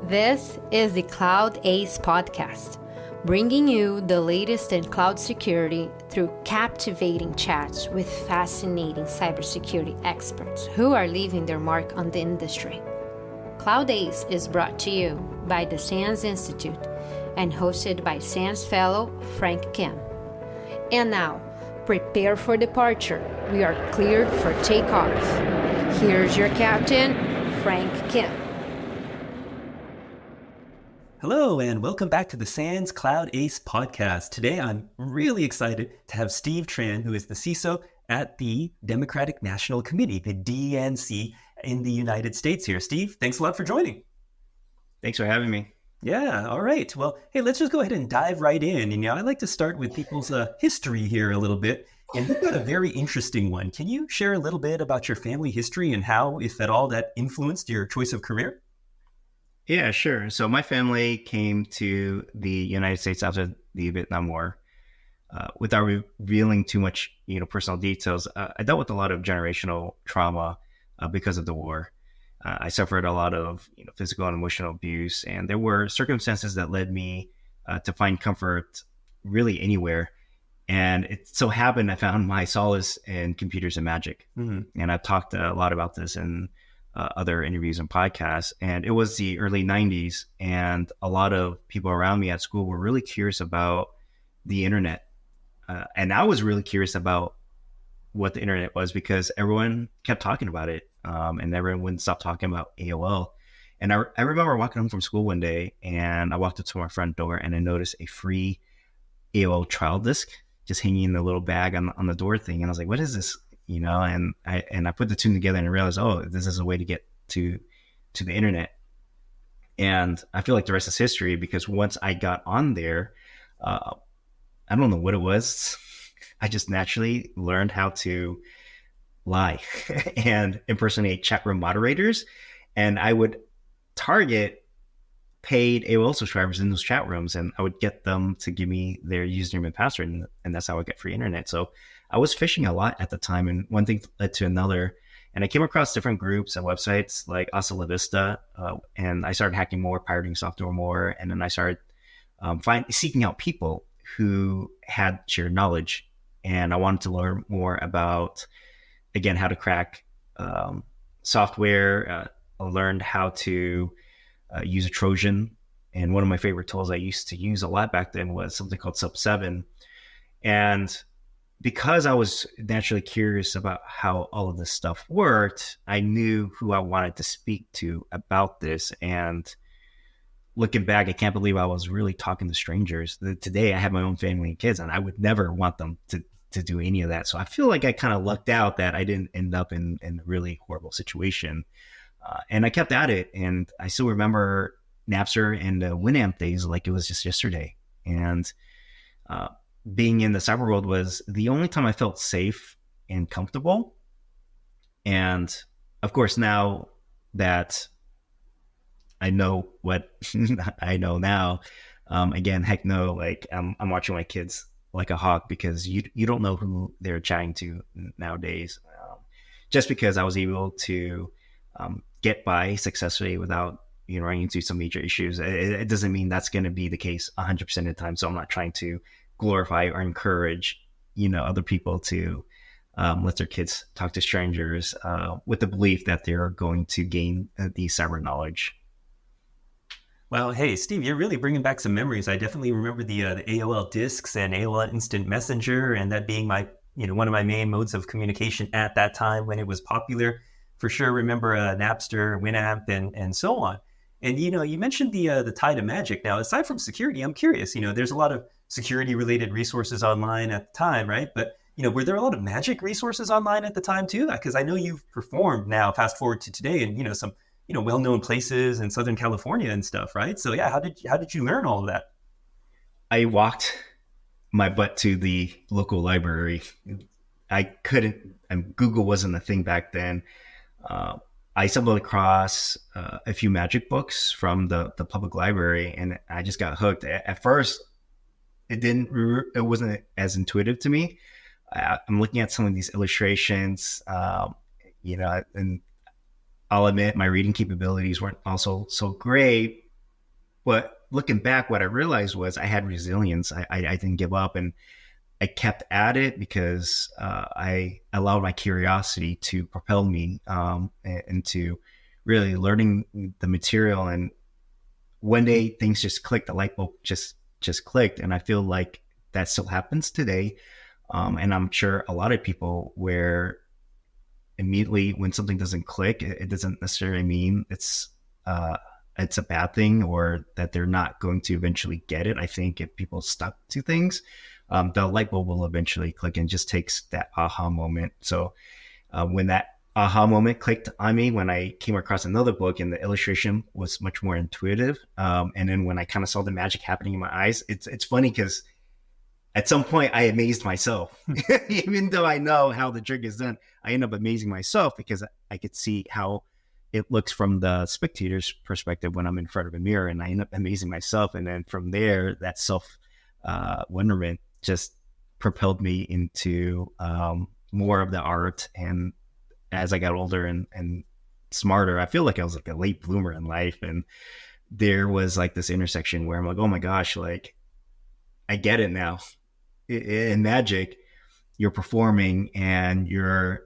This is the Cloud Ace podcast, bringing you the latest in cloud security through captivating chats with fascinating cybersecurity experts who are leaving their mark on the industry. Cloud Ace is brought to you by the SANS Institute and hosted by SANS fellow Frank Kim. And now, prepare for departure. We are cleared for takeoff. Here's your captain, Frank Kim. Hello, and welcome back to the SANS Cloud Ace podcast. Today, I'm really excited to have Steve Tran, who is the CISO at the Democratic National Committee, the DNC in the United States here. Steve, thanks a lot for joining. Thanks for having me. Yeah, all right. Well, hey, let's just go ahead and dive right in. And I like to start with people's history here a little bit. And you've got a very interesting one. Can you share a little bit about your family history and how, if at all, that influenced your choice of career? Yeah, sure. So my family came to the United States after the Vietnam War. Without revealing too much, personal details, I dealt with a lot of generational trauma because of the war. I suffered a lot of physical and emotional abuse, and there were circumstances that led me to find comfort really anywhere. And it so happened I found my solace in computers and magic. Mm-hmm. And I've talked a lot about this in other interviews and podcasts. And it was the early 90s, and a lot of people around me at school were really curious about the internet. And I was really curious about what the internet was because everyone kept talking about it. And everyone wouldn't stop talking about AOL. And I remember walking home from school one day, and I walked up to my front door and I noticed a free AOL trial disk just hanging in the little bag on the door thing. And I was like, what is this? And I put the two together and I realized, oh, this is a way to get to the internet. And I feel like the rest is history because once I got on there, I don't know what it was. I just naturally learned how to lie and impersonate chat room moderators. And I would target paid AOL subscribers in those chat rooms, and I would get them to give me their username and password. And that's how I get free internet. So I was fishing a lot at the time, and one thing led to another. And I came across different groups and websites like Hasta La Vista, and I started hacking more, pirating software more. And then I started seeking out people who had shared knowledge. And I wanted to learn more about, again, how to crack software. I learned how to use a Trojan. And one of my favorite tools I used to use a lot back then was something called Sub 7. And because I was naturally curious about how all of this stuff worked, I knew who I wanted to speak to about this. And looking back, I can't believe I was really talking to strangers. Today, I have my own family and kids, and I would never want them to do any of that. So I feel like I kind of lucked out that I didn't end up in a really horrible situation. And I kept at it. And I still remember Napster and Winamp days like it was just yesterday. And being in the cyber world was the only time I felt safe and comfortable. And of course, now that I know what I know now, again, heck no, like I'm watching my kids like a hawk because you don't know who they're chatting to nowadays. Just because I was able to get by successfully without running into some major issues, it doesn't mean that's going to be the case 100% of the time. So I'm not trying to glorify or encourage other people to let their kids talk to strangers with the belief that they're going to gain the cyber knowledge. Well, hey, Steve, you're really bringing back some memories. I definitely remember the AOL discs and AOL Instant Messenger, and that being my, one of my main modes of communication at that time when it was popular. For sure, remember Napster, Winamp, and so on. And you mentioned the tie to magic. Now, aside from security, I'm curious. There's a lot of security-related resources online at the time, right? But were there a lot of magic resources online at the time too? Because I know you've performed now, fast forward to today, and some well-known places in Southern California and stuff, right? So yeah, how did you learn all of that? I walked my butt to the local library. I couldn't, and Google wasn't a thing back then. I stumbled across a few magic books from the public library, and I just got hooked. At first, it wasn't as intuitive to me. I'm looking at some of these illustrations, and I'll admit my reading capabilities weren't also so great, But looking back, what I realized was I had resilience. I didn't give up, and I kept at it because I allowed my curiosity to propel me into really learning the material. And one day things just clicked. The light bulb just clicked, and I feel like that still happens today. And I'm sure a lot of people where immediately when something doesn't click, it doesn't necessarily mean it's a bad thing or that they're not going to eventually get it. I think if people stuck to things, the light bulb will eventually click, and just takes that aha moment. So when that aha moment clicked on me, when I came across another book and the illustration was much more intuitive, and then when I kind of saw the magic happening in my eyes, it's funny because at some point I amazed myself. Even though I know how the trick is done, I end up amazing myself because I could see how it looks from the spectator's perspective when I'm in front of a mirror, and I end up amazing myself. And then from there, that self wonderment just propelled me into more of the art. And as I got older and smarter, I feel like I was like a late bloomer in life. And there was like this intersection where I'm like, oh my gosh, like I get it now. In magic, you're performing and you're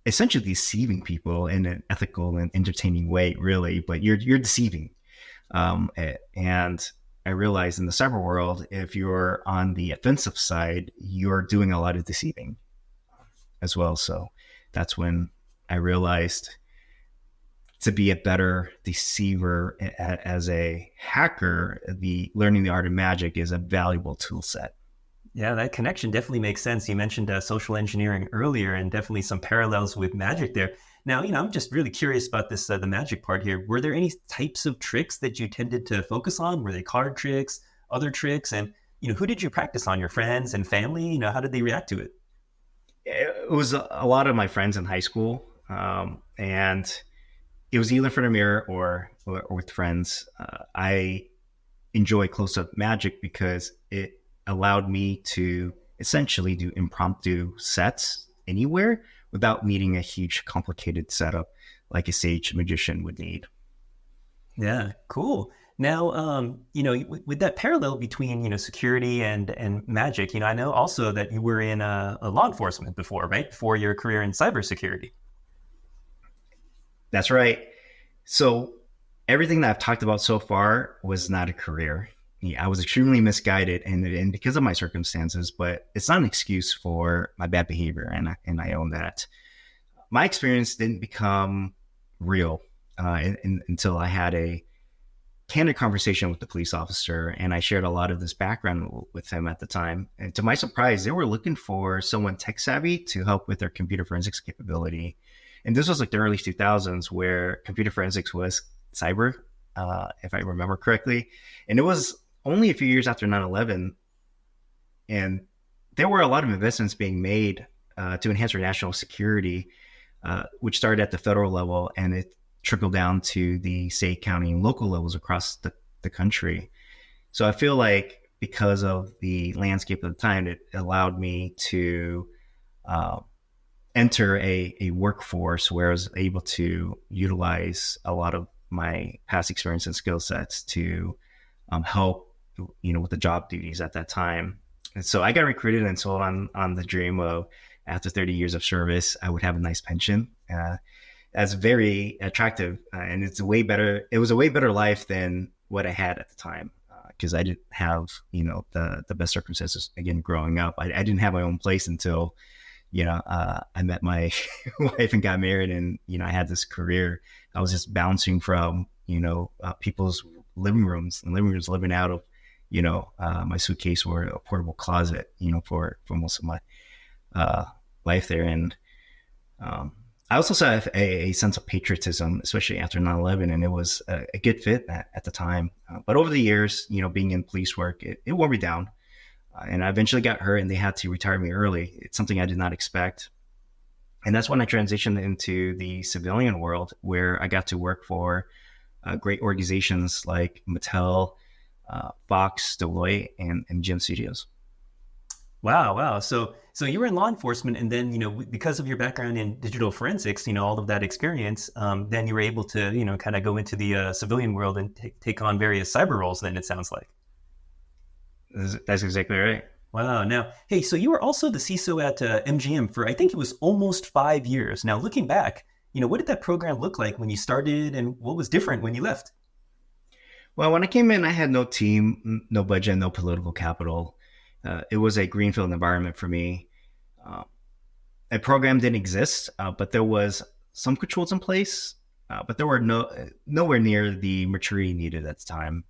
essentially deceiving people in an ethical and entertaining way, really, but you're deceiving. And I realized in the cyber world, if you're on the offensive side, you're doing a lot of deceiving as well. So that's when I realized to be a better deceiver as a hacker, learning the art of magic is a valuable tool set. Yeah, that connection definitely makes sense. You mentioned social engineering earlier, and definitely some parallels with magic there. Now, I'm just really curious about this, the magic part here. Were there any types of tricks that you tended to focus on? Were they card tricks, other tricks? And, who did you practice on? Your friends and family? How did they react to it? It was a lot of my friends in high school. And it was either in front of a mirror or with friends. I enjoy close-up magic because it allowed me to essentially do impromptu sets anywhere without needing a huge complicated setup like a sage magician would need. Yeah, cool. Now, with that parallel between, security and magic, I know also that you were in a law enforcement before, right? Before your career in cybersecurity. That's right. So everything that I've talked about so far was not a career. I was extremely misguided and because of my circumstances, but it's not an excuse for my bad behavior. And I own that. My experience didn't become real until I had a candid conversation with the police officer. And I shared a lot of this background with him at the time. And to my surprise, they were looking for someone tech savvy to help with their computer forensics capability. And this was like the early 2000s where computer forensics was cyber, if I remember correctly. And it was only a few years after 9/11, and there were a lot of investments being made to enhance our national security, which started at the federal level, and it trickled down to the state, county, and local levels across the country. So I feel like because of the landscape of the time, it allowed me to enter a workforce where I was able to utilize a lot of my past experience and skill sets to help with the job duties at that time. And so I got recruited and sold on the dream of after 30 years of service, I would have a nice pension. That's very attractive. And it's it was a way better life than what I had at the time. Because I didn't have, the best circumstances, again, growing up. I didn't have my own place until, I met my wife and got married, and, I had this career. I was just bouncing from, people's living rooms, living out of, my suitcase or a portable closet, for most of my life there. And I also have a sense of patriotism, especially after 9/11, and it was a good fit at the time. But over the years, being in police work, it wore me down. And I eventually got hurt, and they had to retire me early. It's something I did not expect. And that's when I transitioned into the civilian world, where I got to work for great organizations like Mattel, Fox, Deloitte, and GM Studios. Wow. So So you were in law enforcement, and then, because of your background in digital forensics, all of that experience, then you were able to, kind of go into the civilian world and take on various cyber roles. Then it sounds like. That's exactly right. Wow. Now, hey, so you were also the CISO at MGM for, I think it was almost 5 years. Now, looking back, what did that program look like when you started, and what was different when you left? Well, when I came in, I had no team, no budget, no political capital. It was a greenfield environment for me. Uh, a program didn't exist, but there was some controls in place, but there were nowhere near the maturity needed at the time.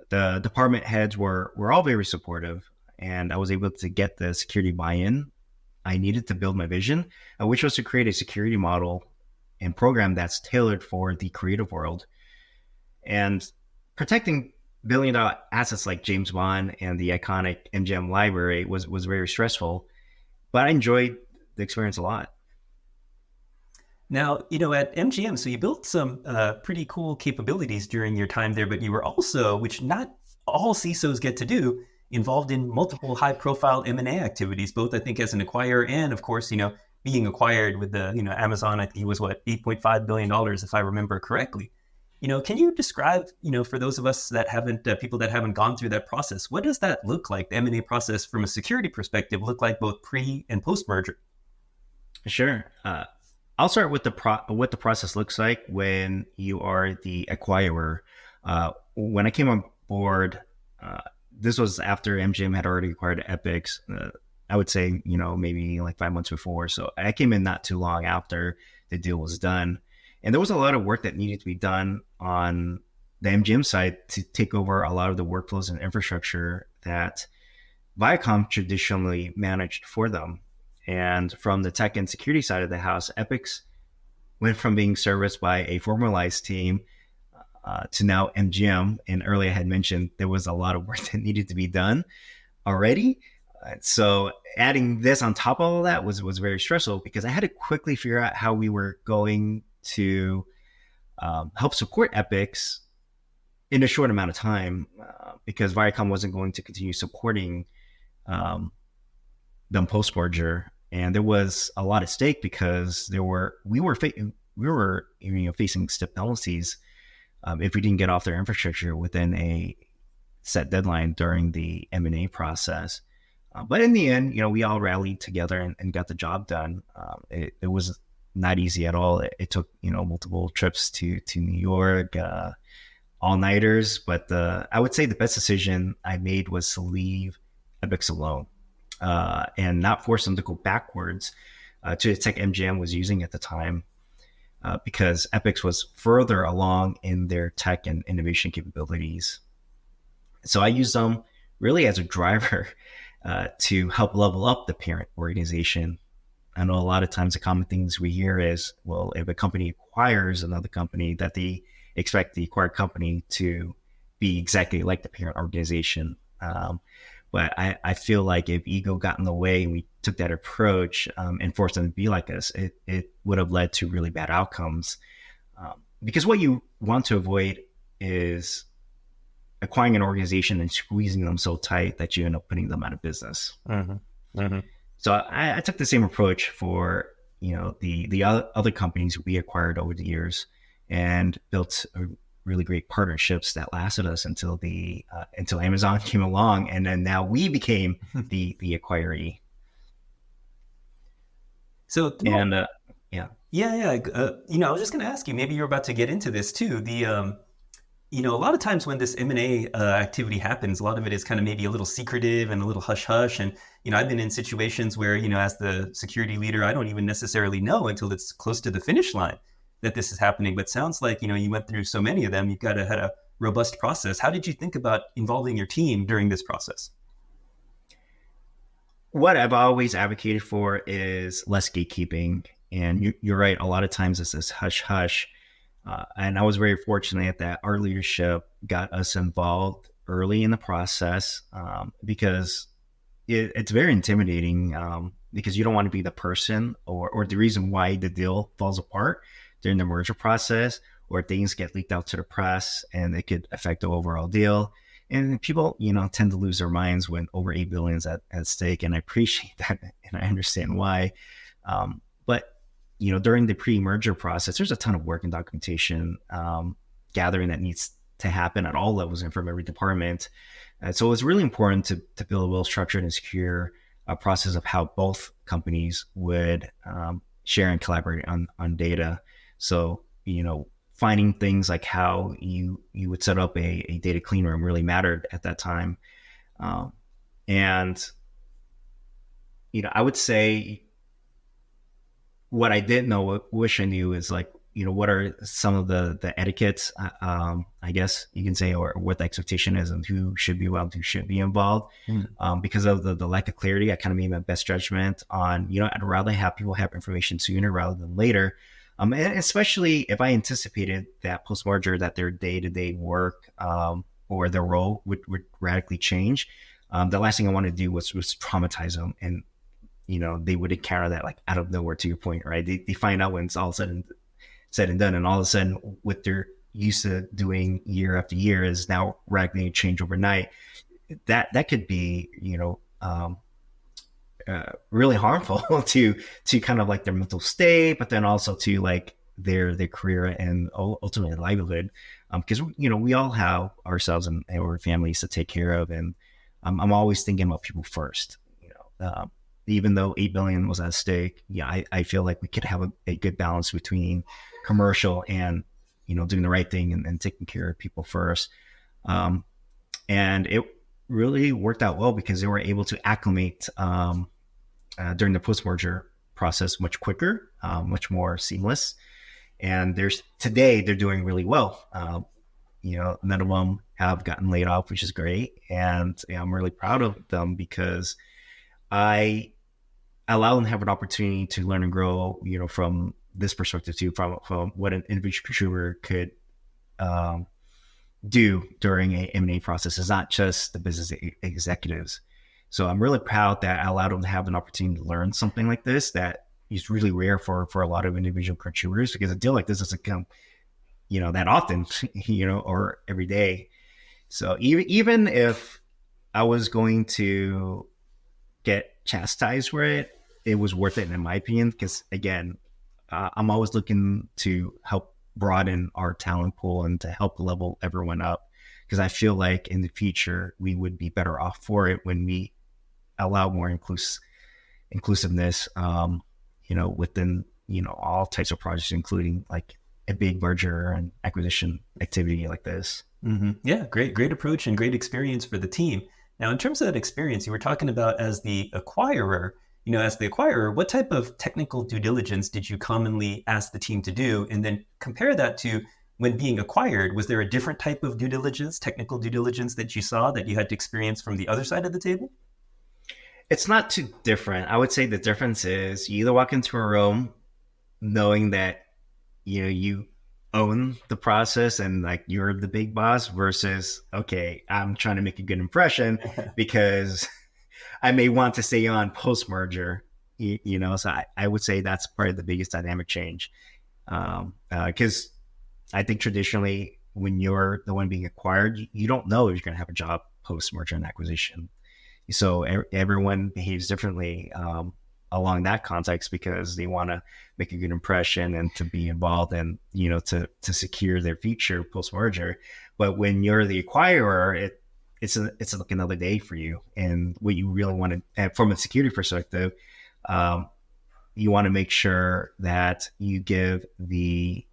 The department heads were all very supportive, and I was able to get the security buy-in I needed to build my vision, which was to create a security model and program that's tailored for the creative world. And protecting billion-dollar assets like James Bond and the iconic MGM library was very stressful, but I enjoyed the experience a lot. Now, at MGM, so you built some pretty cool capabilities during your time there, but you were also, which not all CISOs get to do, involved in multiple high-profile M&A activities, both I think as an acquirer and, of course, being acquired with the, Amazon. I think it was what, $8.5 billion, if I remember correctly. Can you describe, for those of us that haven't, people that haven't gone through that process, what does that look like? The M&A process from a security perspective look like both pre and post merger? Sure. I'll start with what the process looks like when you are the acquirer. When I came on board, this was after MGM had already acquired Epics. I would say, maybe like 5 months before. So I came in not too long after the deal was done. And there was a lot of work that needed to be done on the MGM side to take over a lot of the workflows and infrastructure that Viacom traditionally managed for them. And from the tech and security side of the house, Epics went from being serviced by a formalized team to now MGM. And earlier I had mentioned there was a lot of work that needed to be done already. So adding this on top of all that was very stressful because I had to quickly figure out how we were going to help support Epics in a short amount of time because Viacom wasn't going to continue supporting them post-merger. And there was a lot at stake because we were facing stiff penalties if we didn't get off their infrastructure within a set deadline during the M&A process. But in the end, we all rallied together and got the job done. It was not easy at all. It took multiple trips to New York, all-nighters. But I would say the best decision I made was to leave Epics alone. And not force them to go backwards to the tech MGM was using at the time because Epics was further along in their tech and innovation capabilities. So I used them really as a driver to help level up the parent organization. I know a lot of times the common things we hear is, well, if a company acquires another company, that they expect the acquired company to be exactly like the parent organization. But I feel like if ego got in the way and we took that approach and forced them to be like us, it would have led to really bad outcomes. Because what you want to avoid is acquiring an organization and squeezing them so tight that you end up putting them out of business. Mm-hmm. Mm-hmm. So I took the same approach for the other companies we acquired over the years and built really great partnerships that lasted us until Amazon came along, and then now we became the acquiree. So yeah. I was just going to ask you. Maybe you're about to get into this too. A lot of times when this M&A activity happens, a lot of it is kind of maybe a little secretive and a little hush hush. And I've been in situations where as the security leader, I don't even necessarily know until it's close to the finish line that this is happening. But sounds like, you went through so many of them. You've had a robust process. How did you think about involving your team during this process? What I've always advocated for is less gatekeeping. And you're right. A lot of times it's this hush hush. And I was very fortunate that our leadership got us involved early in the process because it's very intimidating because you don't want to be the person or the reason why the deal falls apart during the merger process, or things get leaked out to the press and it could affect the overall deal. And people, tend to lose their minds when over 8 billion is at stake. And I appreciate that. And I understand why. But, during the pre-merger process, there's a ton of work and documentation gathering that needs to happen at all levels and from every department. So it's really important to build a well-structured and secure process of how both companies would share and collaborate on data. So, finding things like how you would set up a data clean room really mattered at that time. And, I would say what I didn't know, wish I knew, is like, what are some of the etiquettes, I guess you can say, or what the expectation is and who should be involved, who shouldn't be involved. Because of the lack of clarity, I kind of made my best judgment on, I'd rather have people have information sooner rather than later. And especially if I anticipated that post-merger that their day-to-day work or their role would radically change. The last thing I wanted to do was traumatize them, and they would encounter that like out of nowhere. To your point, right? They find out when it's all said and done, and all of a sudden, what they're used to doing year after year is now radically change overnight. That could be really harmful to kind of like their mental state, but then also to like their career and ultimately livelihood. Because we all have ourselves and our families to take care of, and I'm always thinking about people first. Even though 8 billion was at stake, I feel like we could have a good balance between commercial and doing the right thing and taking care of people first. And it really worked out well because they were able to acclimate during the post-merger process much quicker, much more seamless. And today they're doing really well. None of them have gotten laid off, which is great. And I'm really proud of them because I allow them to have an opportunity to learn and grow, from this perspective too, from what an individual contributor could do during a M&A process. Is not just the business executives. So I'm really proud that I allowed them to have an opportunity to learn something like this that is really rare for a lot of individual contributors, because a deal like this doesn't come, that often, or every day. So even if I was going to get chastised for it, it was worth it in my opinion, because again, I'm always looking to help broaden our talent pool and to help level everyone up, because I feel like in the future we would be better off for it when we allow more inclusiveness, within all types of projects, including like a big merger and acquisition activity like this. Mm-hmm. Yeah, great approach and great experience for the team. Now, in terms of that experience, you were talking about as the acquirer. What type of technical due diligence did you commonly ask the team to do? And then compare that to when being acquired. Was there a different type of due diligence, technical due diligence that you saw that you had to experience from the other side of the table? It's not too different. I would say the difference is you either walk into a room knowing that, you own the process and like you're the big boss, versus, okay, I'm trying to make a good impression because I may want to stay on post-merger, so I would say that's part of the biggest dynamic change. Because I think traditionally when you're the one being acquired, you don't know if you're going to have a job post-merger and acquisition. So everyone behaves differently along that context because they want to make a good impression and to be involved and, to secure their future post-merger. But when you're the acquirer, it's like another day for you. And what you really want to, from a security perspective, you want to make sure that you give the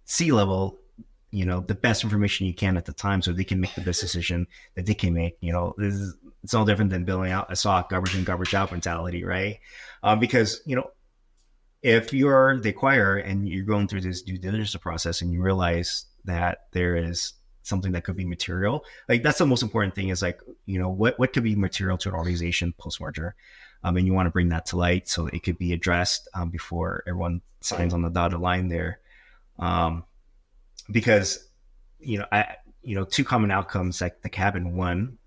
C-level, the best information you can at the time so they can make the best decision that they can make. It's all different than building out a SOC, garbage in, garbage out mentality, right? Because, if you're the acquirer and you're going through this due diligence process and you realize that there is something that could be material, like that's the most important thing is like, what could be material to an organization post-merger? And you want to bring that to light so it could be addressed before everyone signs on the dotted line there. Because, two common outcomes that can happen. One,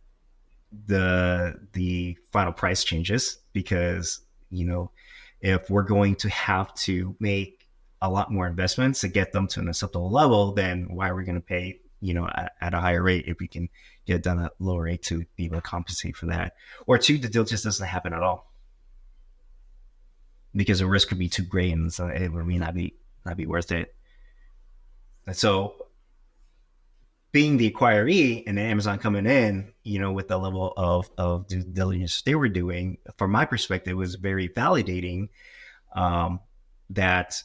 the final price changes because, if we're going to have to make a lot more investments to get them to an acceptable level, then why are we going to pay at a higher rate if we can get it done at a lower rate to be able to compensate for that. Or two, the deal just doesn't happen at all because the risk could be too great and so it would not be worth it. And so being the acquiree and then Amazon coming in, with the level of due diligence they were doing, from my perspective, was very validating that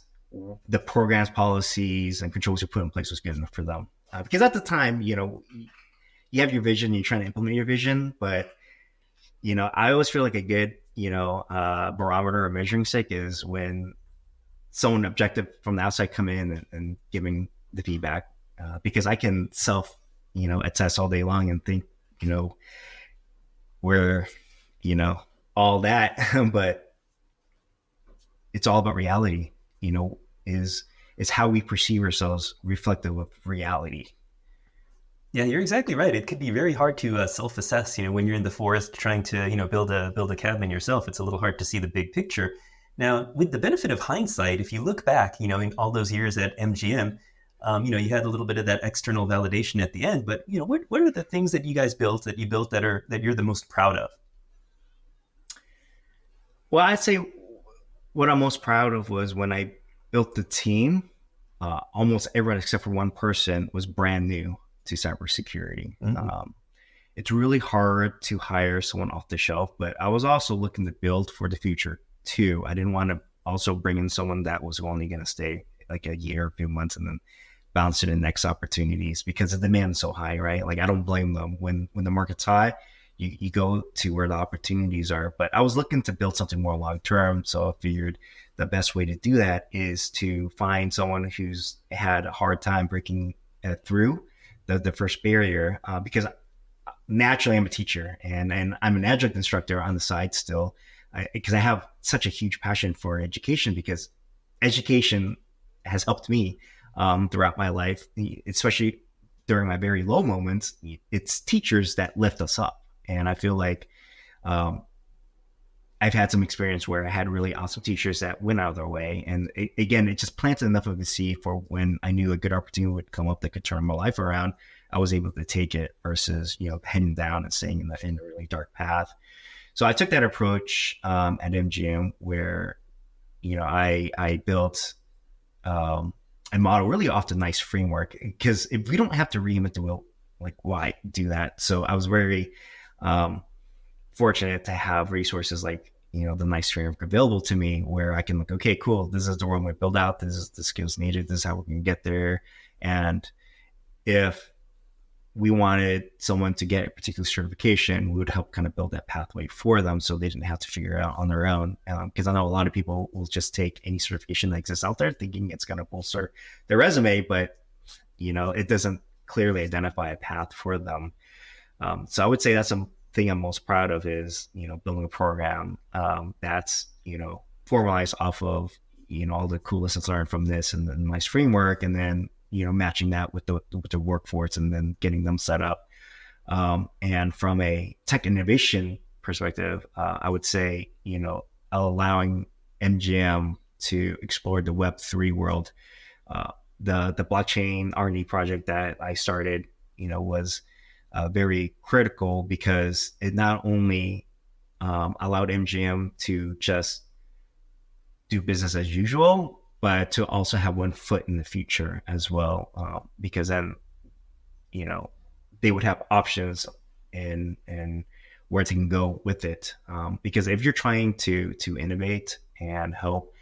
the programs, policies, and controls you put in place was good enough for them. Because at the time, you have your vision, you're trying to implement your vision, but, I always feel like a good, barometer or measuring stick is when someone objective from the outside come in and giving the feedback. Because I can attest all day long and think, we're, all that, but it's all about reality, is how we perceive ourselves reflective of reality. Yeah, you're exactly right. It could be very hard to self-assess, when you're in the forest trying to, build a cabin yourself. It's a little hard to see the big picture. Now, with the benefit of hindsight, if you look back, in all those years at MGM, you had a little bit of that external validation at the end, but what are the things that you guys built that you're the most proud of? Well, I'd say what I'm most proud of was when I built the team. Almost everyone except for one person was brand new to cybersecurity. Mm-hmm. It's really hard to hire someone off the shelf, but I was also looking to build for the future too. I didn't want to also bring in someone that was only going to stay like a year, a few months, and then bounce to the next opportunities because the demand is so high, right? Like I don't blame them. When the market's high, you go to where the opportunities are. But I was looking to build something more long term, so I figured the best way to do that is to find someone who's had a hard time breaking through the first barrier. Because naturally, I'm a teacher and I'm an adjunct instructor on the side still, because I have such a huge passion for education because education has helped me throughout my life, especially during my very low moments. It's teachers that lift us up. And I feel like I've had some experience where I had really awesome teachers that went out of their way. And it just planted enough of a seed for when I knew a good opportunity would come up that could turn my life around, I was able to take it versus, heading down and staying in a really dark path. So I took that approach at MGM where, I built a model really off the NICE framework, because if we don't have to reinvent the wheel, like why do that? So I was very fortunate to have resources like, the NICE framework available to me where I can look, okay, cool. This is the one we build out. This is the skills needed. This is how we can get there. And if we wanted someone to get a particular certification, we would help kind of build that pathway for them so they didn't have to figure it out on their own. Because I know a lot of people will just take any certification that exists out there thinking it's going to bolster their resume, but, it doesn't clearly identify a path for them. So I would say that's something I'm most proud of is, building a program that's, formalized off of, all the cool lessons learned from this and the NICE framework, and then, matching that with the workforce and then getting them set up. And from a tech innovation perspective, I would say, allowing MGM to explore the Web3 world. The blockchain R&D project that I started, was very critical because it not only allowed MGM to just do business as usual, but to also have one foot in the future as well, because then, they would have options and where they can go with it. Because if you're trying to innovate and help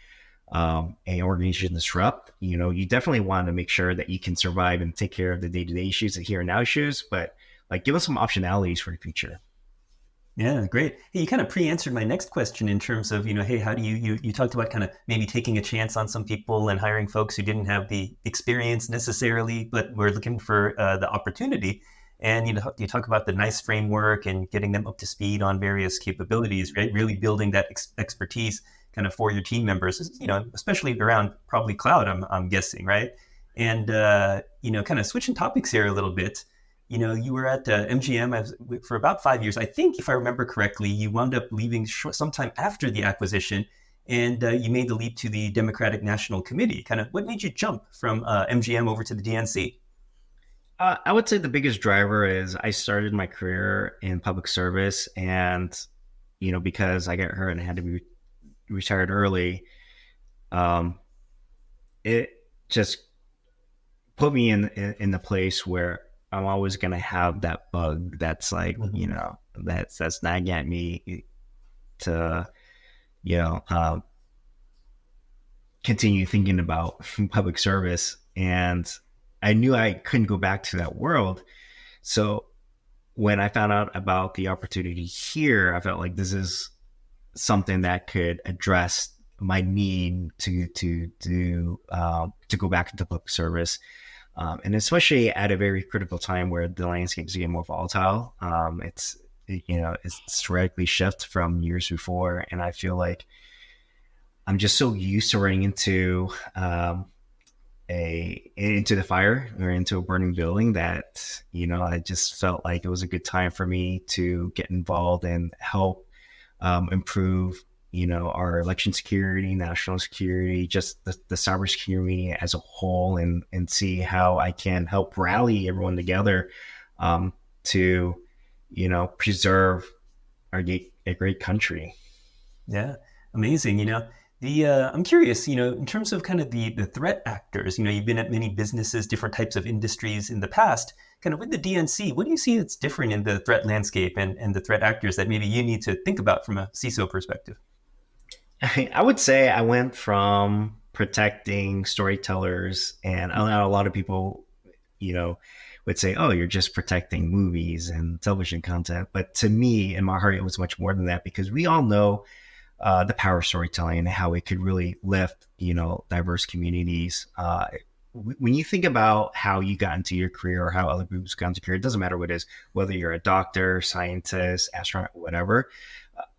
an organization disrupt, you definitely want to make sure that you can survive and take care of the day-to-day issues, the here and now issues, but like give us some optionalities for the future. Yeah, great. Hey, you kind of pre-answered my next question in terms of, hey, how do you talked about kind of maybe taking a chance on some people and hiring folks who didn't have the experience necessarily, but were looking for the opportunity. And you talk about the NICE framework and getting them up to speed on various capabilities, right? Really building that expertise kind of for your team members, especially around probably cloud, I'm guessing, right? And, kind of switching topics here a little bit. You were at MGM for about 5 years. I think, if I remember correctly, you wound up leaving sometime after the acquisition, and you made the leap to the Democratic National Committee. Kind of what made you jump from MGM over to the DNC? I would say the biggest driver is I started my career in public service, and because I got hurt and had to be retired early, um, it just put me in the place where I'm always gonna have that bug that's like Mhm. that's nagging at me to you know um, continue thinking about public service, and I knew I couldn't go back to that world. So when I found out about the opportunity here, I felt like this is something that could address my need to go back into public service, and especially at a very critical time where the landscape is getting more volatile. It's radically shift from years before, and I feel like I'm just so used to running into the fire or into a burning building that I just felt like it was a good time for me to get involved and help improve our election security, national security, just the cybersecurity as a whole, and see how I can help rally everyone together to preserve a great country. Yeah, amazing. The I'm curious. In terms of kind of the threat actors. You've been at many businesses, different types of industries in the past. Kind of with the DNC, what do you see that's different in the threat landscape and the threat actors that maybe you need to think about from a CISO perspective? I would say I went from protecting storytellers, and I know a lot of people, you know, would say, "Oh, you're just protecting movies and television content." But to me, in my heart, it was much more than that, because we all know the power of storytelling and how it could really lift, diverse communities. When you think about how you got into your career or how other people's got into career, it doesn't matter what it is, whether you're a doctor, scientist, astronaut, whatever.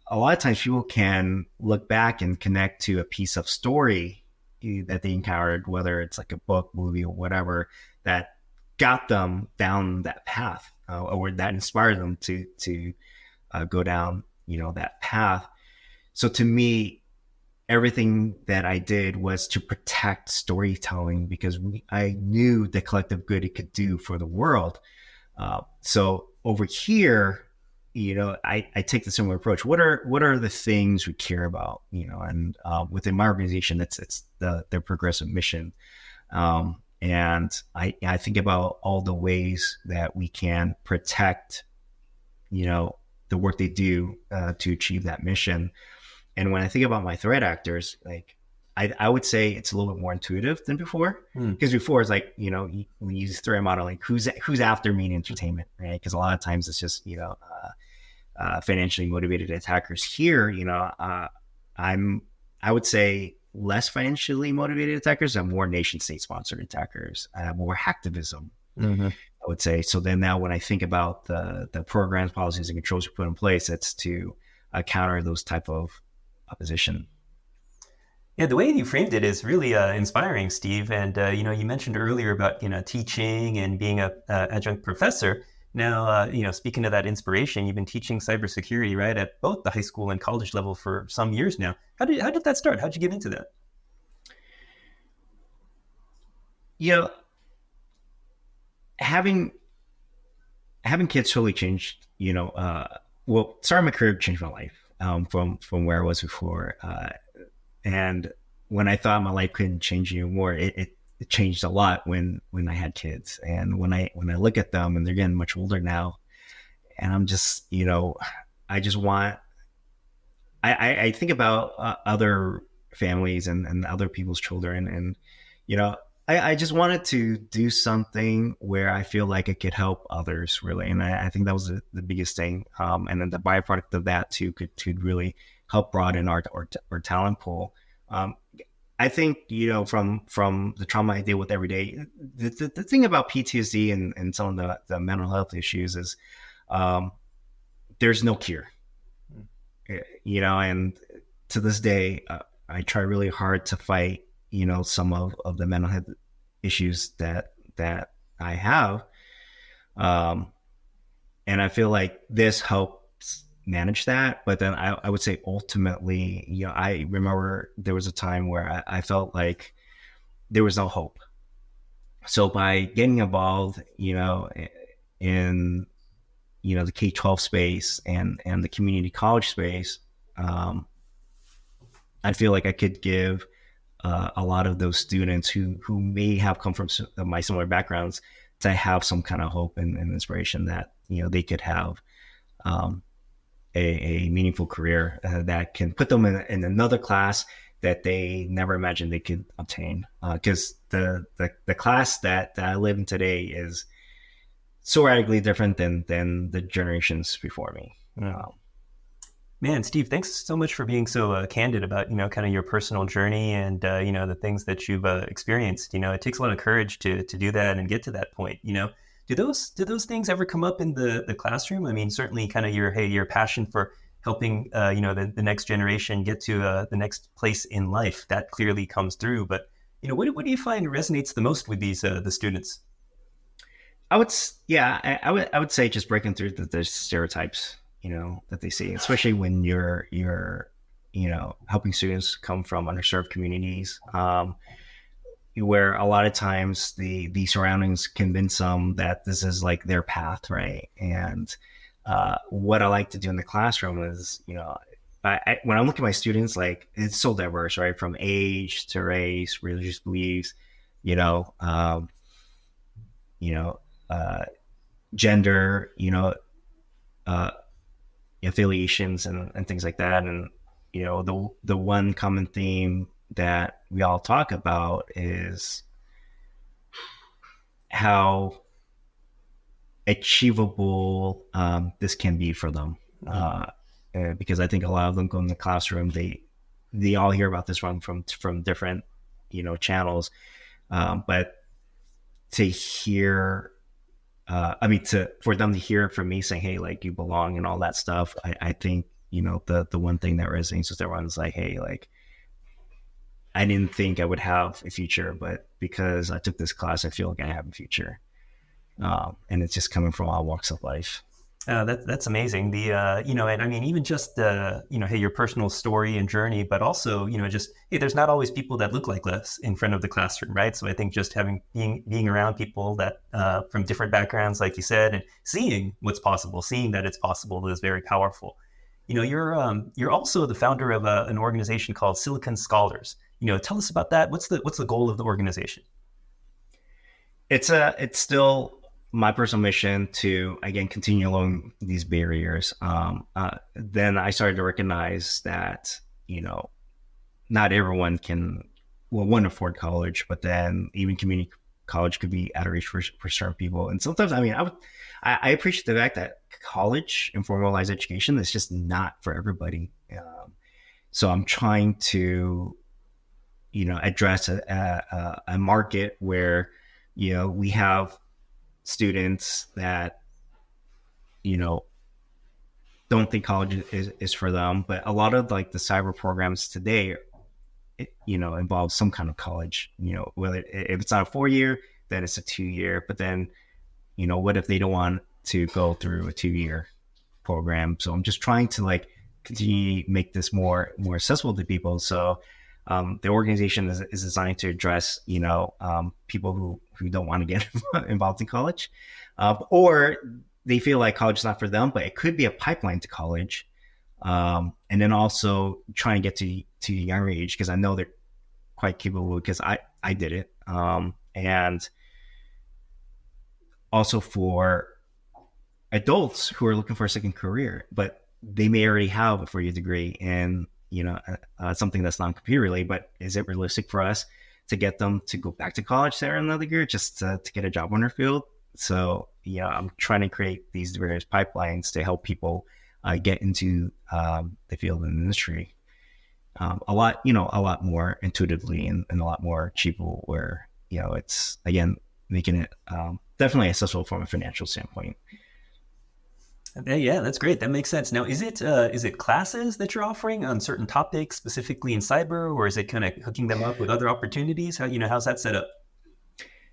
A lot of times people can look back and connect to a piece of story that they encountered, whether it's like a book, movie, or whatever, that got them down that path, or that inspired them to go down, that path. So to me, everything that I did was to protect storytelling, because I knew the collective good it could do for the world. So over here, I take the similar approach. What are the things we care about? And within my organization, it's the progressive mission, and I think about all the ways that we can protect, the work they do to achieve that mission. And when I think about my threat actors, like I would say it's a little bit more intuitive than before. Hmm. Because before it's like, when you use threat modeling, who's after media entertainment, right? Because a lot of times it's just, financially motivated attackers. Here, I would say less financially motivated attackers and more nation state sponsored attackers, more hacktivism, Mm-hmm. I would say. So then now when I think about the programs, policies, and controls we put in place, it's to counter those type of opposition. Yeah, the way you framed it is really inspiring, Steve. And you mentioned earlier about teaching and being a adjunct professor. Now, speaking of that inspiration, you've been teaching cybersecurity, right, at both the high school and college level for some years now. How did that start? How'd you get into that? You know, having having kids totally changed. Well, starting my career changed my life, from where I was before. And when I thought my life couldn't change anymore, it changed a lot when I had kids. And when I look at them and they're getting much older now, and I'm just, I just want, I think about other families and other people's children, and you know I just wanted to do something where I feel like it could help others, really. And I think that was the biggest thing, and then the byproduct of that too could really help broaden our talent pool. um, I think, from the trauma I deal with every day, the thing about PTSD and some of the mental health issues is, um, there's no cure. And to this day, I try really hard to fight, some of the mental health issues that I have. Um, and I feel like this helps manage that. But then I would say ultimately, I remember there was a time where I felt like there was no hope. So by getting involved, in the K-12 space and the community college space, I feel like I could give a lot of those students who may have come from my similar backgrounds to have some kind of hope and inspiration that they could have um, a meaningful career that can put them in another class that they never imagined they could obtain. Because the class that I live in today is so radically different than the generations before me. Man, Steve, thanks so much for being so candid about, kind of your personal journey and, the things that you've experienced. It takes a lot of courage to do that and get to that point. Do those things ever come up in the classroom? I mean, certainly kind of your passion for helping, the next generation get to the next place in life, that clearly comes through. But, what do you find resonates the most with these the students? I would say just breaking through the stereotypes, that they see, especially when you're helping students come from underserved communities, where a lot of times the surroundings convince them that this is like their path, right? And what I like to do in the classroom is, when I look at my students, like it's so diverse, right? From age to race, religious beliefs, gender, affiliations and things like that. And, the one common theme that we all talk about is how achievable this can be for them. Because I think a lot of them go in the classroom, they all hear about this from different, channels. But to hear, for them to hear it from me saying, hey, like you belong and all that stuff, I think, the one thing that resonates with everyone is like, hey, like I didn't think I would have a future, but because I took this class, I feel like I have a future. And it's just coming from all walks of life. That's amazing. The and I mean, even just hey, your personal story and journey, but also just hey, there's not always people that look like us in front of the classroom, right? So I think just being around people that from different backgrounds, like you said, and seeing what's possible, seeing that it's possible is very powerful. You're also the founder of an organization called Silicon Scholars. Tell us about that. What's the goal of the organization? It's still my personal mission to, again, continue along these barriers. Then I started to recognize that, not everyone won't afford college, but then even community college could be out of reach for certain people. And sometimes, I appreciate the fact that college and formalized education is just not for everybody. So I'm trying to, address a market where, we have students that don't think college is for them, but a lot of like the cyber programs today involve some kind of college, whether if it's not a 4-year, then it's a 2-year, but then what if they don't want to go through a 2-year program? So I'm just trying to like continue to make this more accessible to people. So the organization is designed to address, people who don't want to get involved in college, or they feel like college is not for them, but it could be a pipeline to college. And then also try and get to a younger age, because I know they're quite capable, because I did it. And also for adults who are looking for a second career, but they may already have a 4-year degree and something that's non-computer related, but is it realistic for us to get them to go back to college there another year just to get a job in our field? So, I'm trying to create these various pipelines to help people get into the field and industry a lot more intuitively and a lot more achievable, where, it's, again, making it definitely accessible from a financial standpoint. Yeah, that's great. That makes sense. Now, is it classes that you're offering on certain topics, specifically in cyber, or is it kind of hooking them up with other opportunities? How's that set up?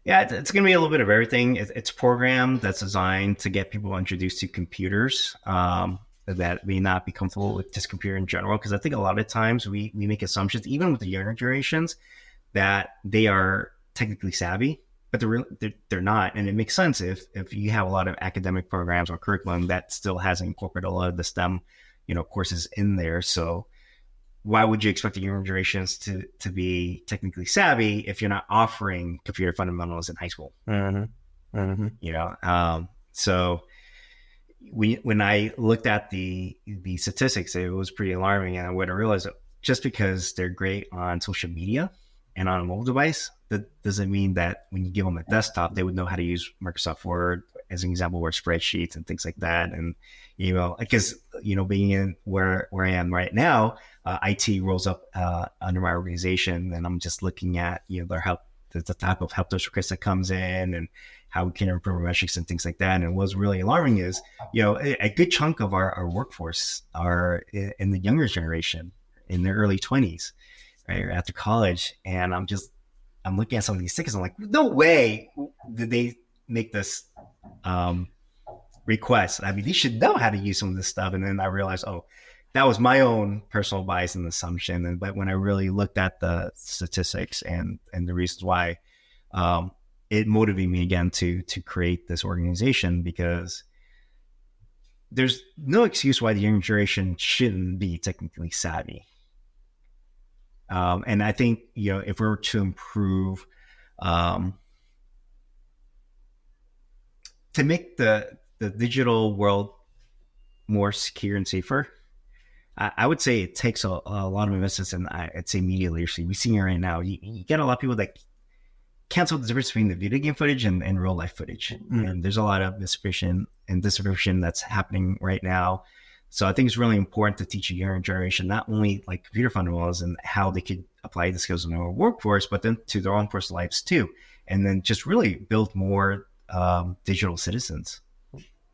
Yeah, it's going to be a little bit of everything. It's a program that's designed to get people introduced to computers that may not be comfortable with just computer in general. Because I think a lot of times we make assumptions, even with the younger generations, that they are technically savvy. but they're not. And it makes sense if you have a lot of academic programs or curriculum that still hasn't incorporated a lot of the STEM, courses in there. So why would you expect the younger generations to be technically savvy if you're not offering computer fundamentals in high school? Mm-hmm. Mm-hmm. So when I looked at the statistics, it was pretty alarming. And what I realized, just because they're great on social media and on a mobile device, that doesn't mean that when you give them a desktop, they would know how to use Microsoft Word, as an example, or spreadsheets and things like that. And, because, being in where I am right now, IT rolls up under my organization, and I'm just looking at, their help, the type of help desk request that comes in and how we can improve metrics and things like that. And what's really alarming is, a good chunk of our workforce are in the younger generation, in their early 20s, right, or after college. And I'm looking at some of these tickets. I'm like, no way did they make this request. I mean, they should know how to use some of this stuff. And then I realized, that was my own personal bias and assumption. But when I really looked at the statistics and the reasons why, it motivated me again to create this organization, because there's no excuse why the younger generation shouldn't be technically savvy. And I think, if we were to improve, to make the digital world more secure and safer, I would say it takes a lot of investments in, I'd say, media literacy. We're seeing it right now. You get a lot of people that can't tell the difference between the video game footage and real life footage. Mm-hmm. And there's a lot of misinformation and disinformation that's happening right now. So I think it's really important to teach a younger generation not only like computer fundamentals and how they could apply the skills in their workforce, but then to their own personal lives too. And then just really build more digital citizens.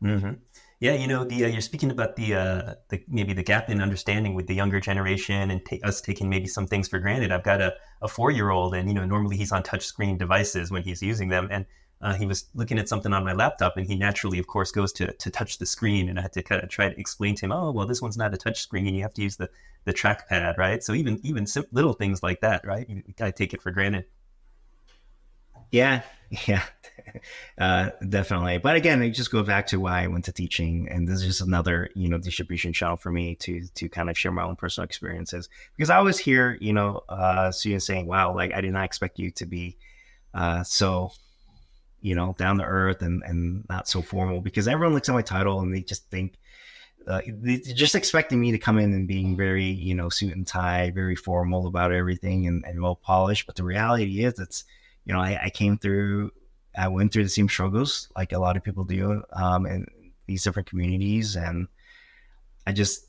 Mm-hmm. Yeah, you're speaking about the maybe the gap in understanding with the younger generation and us taking maybe some things for granted. I've got a 4-year-old, and normally he's on touchscreen devices when he's using them, and he was looking at something on my laptop, and he naturally, of course, goes to touch the screen, and I had to kind of try to explain to him, oh, well, this one's not a touch screen, you have to use the trackpad, right? So even little things like that, right? You gotta take it for granted. Yeah, definitely. But again, it just goes back to why I went to teaching, and this is just another, distribution channel for me to kind of share my own personal experiences. Because I always hear, students saying, "Wow, like I did not expect you to be so, down to earth and not so formal." Because everyone looks at my title and they just think they're just expecting me to come in and being very, suit and tie, very formal about everything and well polished. But the reality is, it's I went through the same struggles like a lot of people do in these different communities. And I just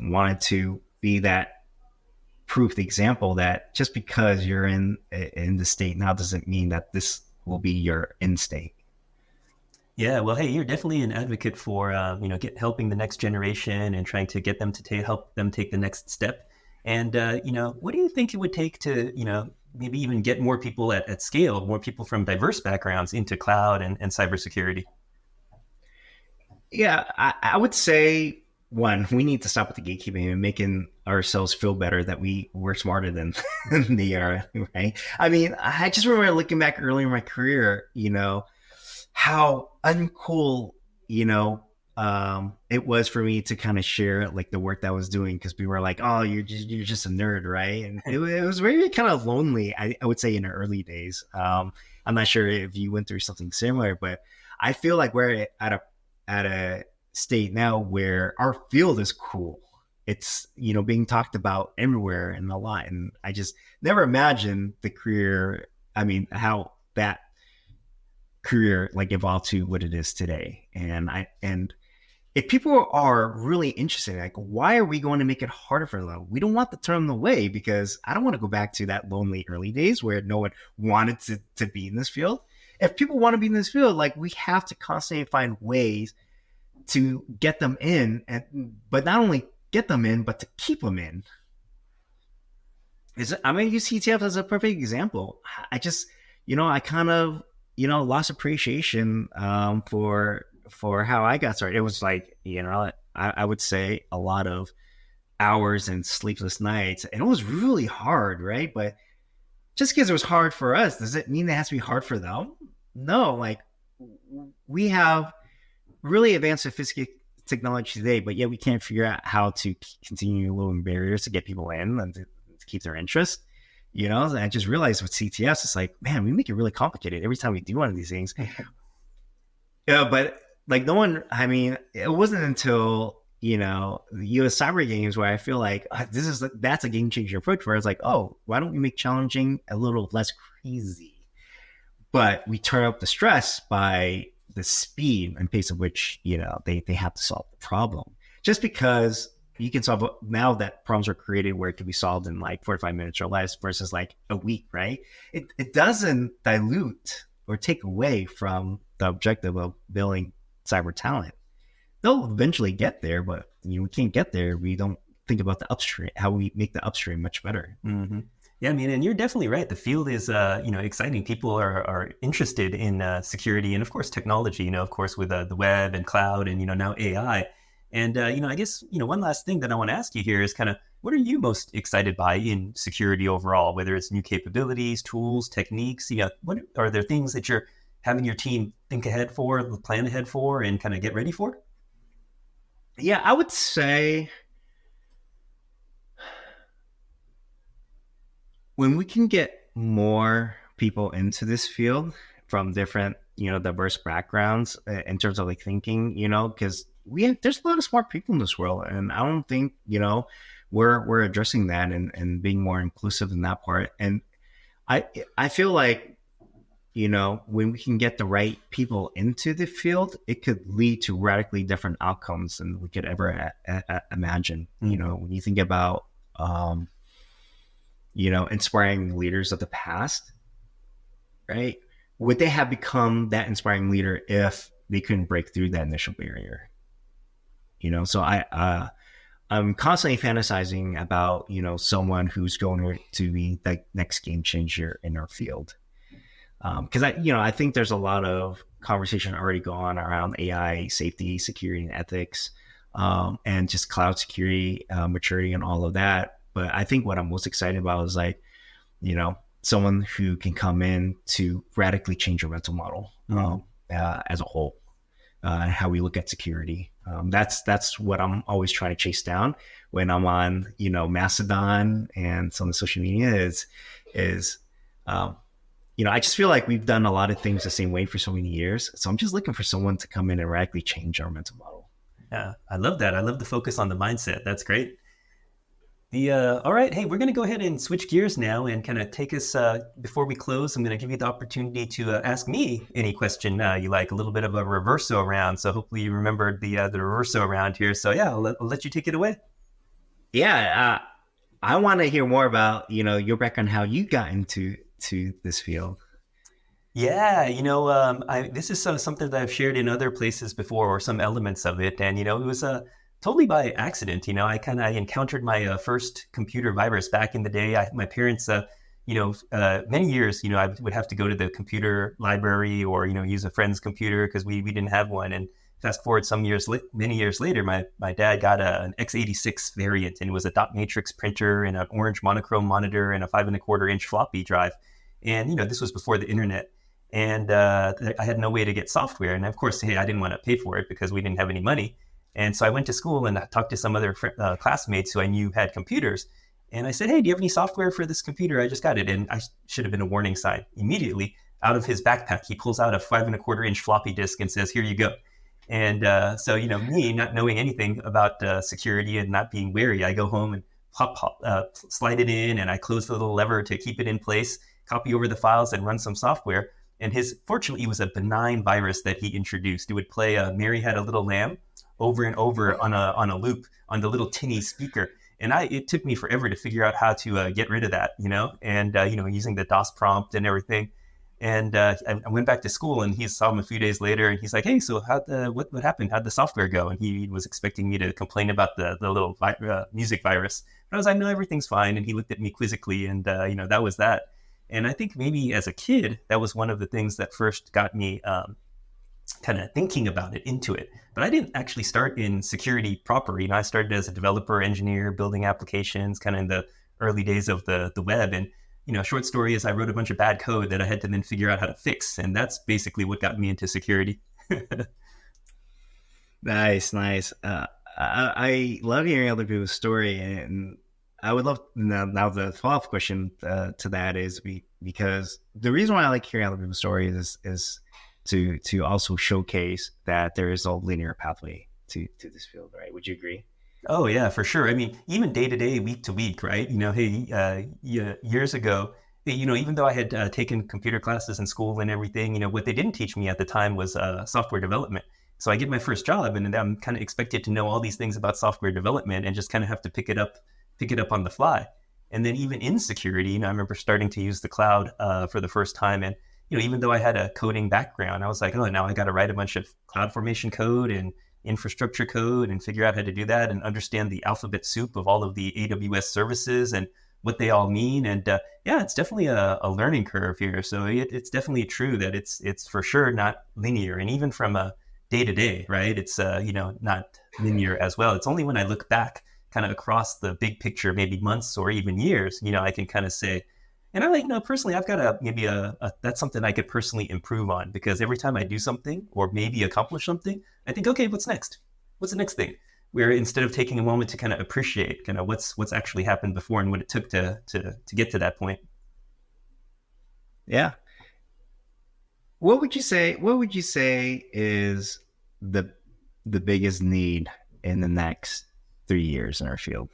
wanted to be that proof, the example that just because you're in the state now doesn't mean that this will be your end state. Yeah, well, hey, you're definitely an advocate for, helping the next generation and trying to get them to help them take the next step. And, what do you think it would take to, maybe even get more people at scale, more people from diverse backgrounds into cloud and cybersecurity? Yeah, I would say, one, we need to stop with the gatekeeping and making ourselves feel better that we're smarter than they are, right? I mean, I just remember looking back early in my career, how uncool, it was for me to kind of share like the work that I was doing, because people were like, "Oh, you're just a nerd, right?" And it was very kind of lonely, I would say, in the early days. I'm not sure if you went through something similar, but I feel like we're at a state now where our field is cool. It's being talked about everywhere and a lot, and I just never imagined the career. I mean, how that career like evolved to what it is today. And if people are really interested, like, why are we going to make it harder for them? We don't want to turn them away, because I don't want to go back to that lonely early days where no one wanted to be in this field. If people want to be in this field, like, we have to constantly find ways to get them in, but not only get them in, but to keep them in. I'm going to use CTF as a perfect example. I just, I kind of, lost appreciation for how I got started. It was like, I would say a lot of hours and sleepless nights, and it was really hard, right? But just because it was hard for us, does it mean it has to be hard for them? No, like we have really advanced sophisticated technology today, but yet we can't figure out how to continue lowering barriers to get people in and to keep their interest. And I just realized with CTS, it's like, man, we make it really complicated every time we do one of these things. Yeah, but like no one, I mean, it wasn't until, the US Cyber Games where I feel like that's a game changing approach where it's like, oh, why don't we make challenging a little less crazy? But we turn up the stress by the speed and pace of which, they have to solve the problem. Just because you can solve now that problems are created where it can be solved in like 45 minutes or less versus like a week, right? It doesn't dilute or take away from the objective of building cyber talent. They'll eventually get there, but we can't get there. We don't think about the upstream, how we make the upstream much better. Mm-hmm. Yeah, I mean, and you're definitely right. The field is, exciting. People are interested in security and, of course, technology. Of course, with the web and cloud and now AI. And I guess one last thing that I want to ask you here is kind of what are you most excited by in security overall? Whether it's new capabilities, tools, techniques. What are there things that you're having your team think ahead for, plan ahead for, and kind of get ready for? Yeah, I would say when we can get more people into this field from different, diverse backgrounds in terms of like thinking, because there's a lot of smart people in this world, and I don't think we're addressing that and being more inclusive in that part. And I feel like when we can get the right people into the field, it could lead to radically different outcomes than we could ever imagine. When you think about inspiring leaders of the past, right? Would they have become that inspiring leader if they couldn't break through that initial barrier? So I'm constantly fantasizing about, someone who's going to be the next game changer in our field. Because I think there's a lot of conversation already going on around AI safety, security, and ethics, and just cloud security, maturity, and all of that. But I think what I'm most excited about is like, someone who can come in to radically change your mental model as a whole, how we look at security. That's what I'm always trying to chase down when I'm on, Mastodon and some of the social media is I just feel like we've done a lot of things the same way for so many years. So I'm just looking for someone to come in and radically change our mental model. Yeah, I love that. I love the focus on the mindset. That's great. All right. Hey, we're going to go ahead and switch gears now and kind of take us, before we close, I'm going to give you the opportunity to ask me any question you like, a little bit of a reverso round. So hopefully you remembered the reverso round here. So yeah, I'll let you take it away. Yeah. I want to hear more about, your background, how you got into this field. Yeah, this is something that I've shared in other places before, or some elements of it. And, it was totally by accident. I encountered my first computer virus back in the day. My parents, many years, I would have to go to the computer library or, use a friend's computer because we didn't have one. And fast forward many years later, my dad got an x86 variant, and it was a dot matrix printer and an orange monochrome monitor and a 5.25 inch floppy drive. And, this was before the internet. And I had no way to get software. And of course, hey, I didn't want to pay for it because we didn't have any money. And so I went to school and I talked to some other classmates who I knew had computers. And I said, hey, do you have any software for this computer? I just got it. And I should have been a warning sign. Immediately, out of his backpack, he pulls out a 5.25 inch floppy disk and says, here you go. And so, me not knowing anything about security and not being wary, I go home and slide it in, and I close the little lever to keep it in place, copy over the files and run some software. And fortunately, it was a benign virus that he introduced. It would play Mary Had a Little Lamb over and over on a loop on the little tinny speaker. And it took me forever to figure out how to get rid of that, and, using the DOS prompt and everything. And I went back to school, and he saw him a few days later, and he's like, hey, so what happened? How'd the software go? And he was expecting me to complain about the little music virus. But I was like, no, everything's fine. And he looked at me quizzically, and, that was that. And I think maybe as a kid, that was one of the things that first got me kind of thinking about it, into it. But I didn't actually start in security proper. I started as a developer, engineer, building applications, kind of in the early days of the web. And short story is I wrote a bunch of bad code that I had to then figure out how to fix. And that's basically what got me into security. Nice, nice. I love hearing other people's story, and I would love now the follow-up question to that is because the reason why I like hearing other people's stories is to also showcase that there is a linear pathway to this field, right? Would you agree? Oh yeah, for sure. I mean, even day to day, week to week, right? Hey, years ago, even though I had taken computer classes in school and everything, what they didn't teach me at the time was software development. So I get my first job, and I'm kind of expected to know all these things about software development, and just kind of have to pick it up on the fly. And then even in security, I remember starting to use the cloud for the first time, and even though I had a coding background, I was like, oh, now I got to write a bunch of CloudFormation code and infrastructure code and figure out how to do that and understand the alphabet soup of all of the AWS services and what they all mean. And it's definitely a learning curve here. So it's definitely true that it's for sure not linear. And even from a day to day, right? It's, not linear as well. It's only when I look back kind of across the big picture, maybe months or even years, I can kind of say, and I personally, I've got maybe that's something I could personally improve on, because every time I do something or maybe accomplish something, I think, okay, what's next? What's the next thing? Where instead of taking a moment to kind of appreciate kind of what's actually happened before and what it took to get to that point. Yeah. What would you say is the biggest need in the next 3 years in our field?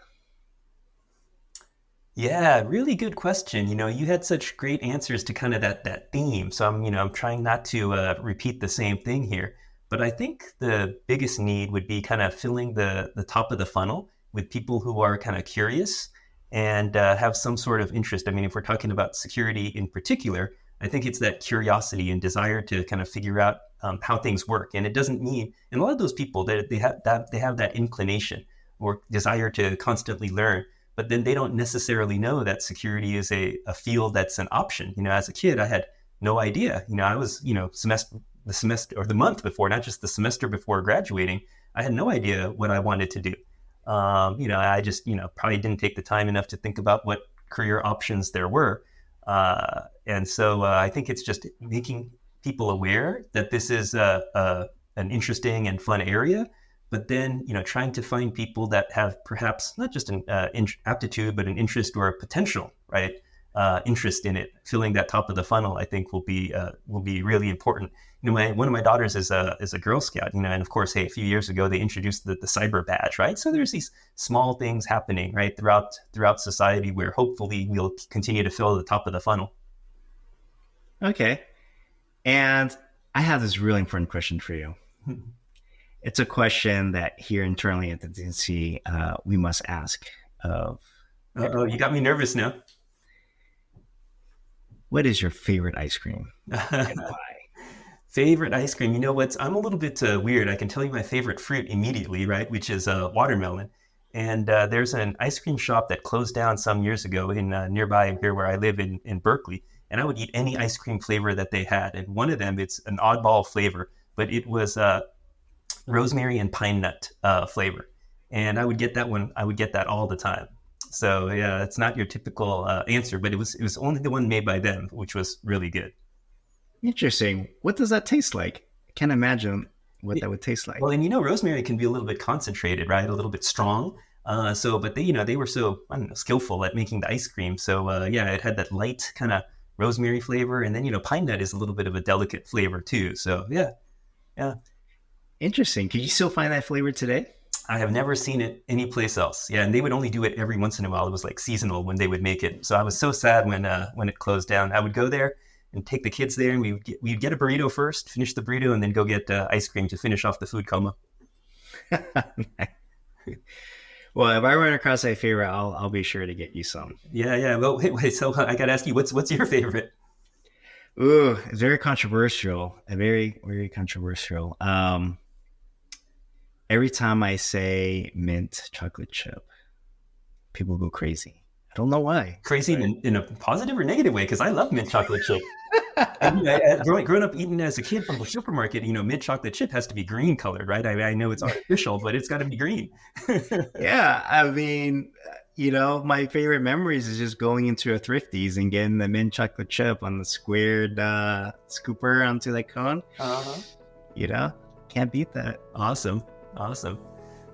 Yeah, really good question. You had such great answers to kind of that theme. So I'm trying not to repeat the same thing here. But I think the biggest need would be kind of filling the top of the funnel with people who are kind of curious and have some sort of interest. I mean, if we're talking about security in particular, I think it's that curiosity and desire to kind of figure out how things work. And it doesn't mean, and a lot of those people, they have that inclination or desire to constantly learn. But then they don't necessarily know that security is a field that's an option. As a kid, I had no idea. I was, the semester or the month before, not just the semester before graduating, I had no idea what I wanted to do. I just, probably didn't take the time enough to think about what career options there were. And so I think it's just making people aware that this is an interesting and fun area. But then, trying to find people that have perhaps not just an aptitude, but an interest or a potential, right? Interest in it, filling that top of the funnel, I think will be really important. One of my daughters is a Girl Scout, and of course, hey, a few years ago they introduced the cyber badge, right? So there's these small things happening, right, throughout society where hopefully we'll continue to fill the top of the funnel. Okay, and I have this really important question for you. It's a question that here internally at the DNC, we must ask of. Oh, you got me nervous now. What is your favorite ice cream and why? Favorite ice cream? I'm a little bit weird. I can tell you my favorite fruit immediately, right? Which is watermelon. And there's an ice cream shop that closed down some years ago in nearby here where I live in Berkeley. And I would eat any ice cream flavor that they had. And one of them, it's an oddball flavor, but it was rosemary and pine nut flavor. And I would get that one. I would get that all the time. So yeah, it's not your typical answer, but it was only the one made by them, which was really good. Interesting. What does that taste like? I can't imagine what that would taste like. Well, and rosemary can be a little bit concentrated, right? A little bit strong. But they were so, I don't know, skillful at making the ice cream. So it had that light kind of rosemary flavor, and then pine nut is a little bit of a delicate flavor too. So yeah. Interesting. Can you still find that flavor today? I have never seen it anyplace else. Yeah, and they would only do it every once in a while. It was like seasonal when they would make it. So I was so sad when it closed down. I would go there and take the kids there, and we'd get a burrito first, finish the burrito, and then go get ice cream to finish off the food coma. Well, if I run across a favorite, I'll be sure to get you some. Yeah. Well, wait. So I got to ask you, what's your favorite? Ooh, it's very controversial. Very, very controversial. Every time I say mint chocolate chip, people go crazy. I don't know why. Crazy in a positive or negative way? Because I love mint chocolate chip. And, growing up eating as a kid from the supermarket, mint chocolate chip has to be green colored, right? I know it's artificial, but it's got to be green. Yeah, I mean, my favorite memories is just going into a Thrifties and getting the mint chocolate chip on the squared scooper onto the cone. Can't beat that. Awesome.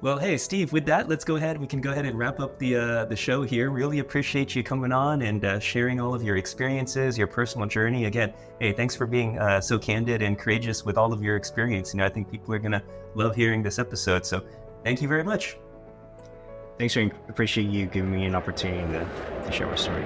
Well, hey, Steve, with that, we can go ahead and wrap up the show here. Really appreciate you coming on and sharing all of your experiences, your personal journey. Again, hey, thanks for being so candid and courageous with all of your experience. I think people are going to love hearing this episode. So thank you very much. Thanks, Ring. Appreciate you giving me an opportunity to share my story.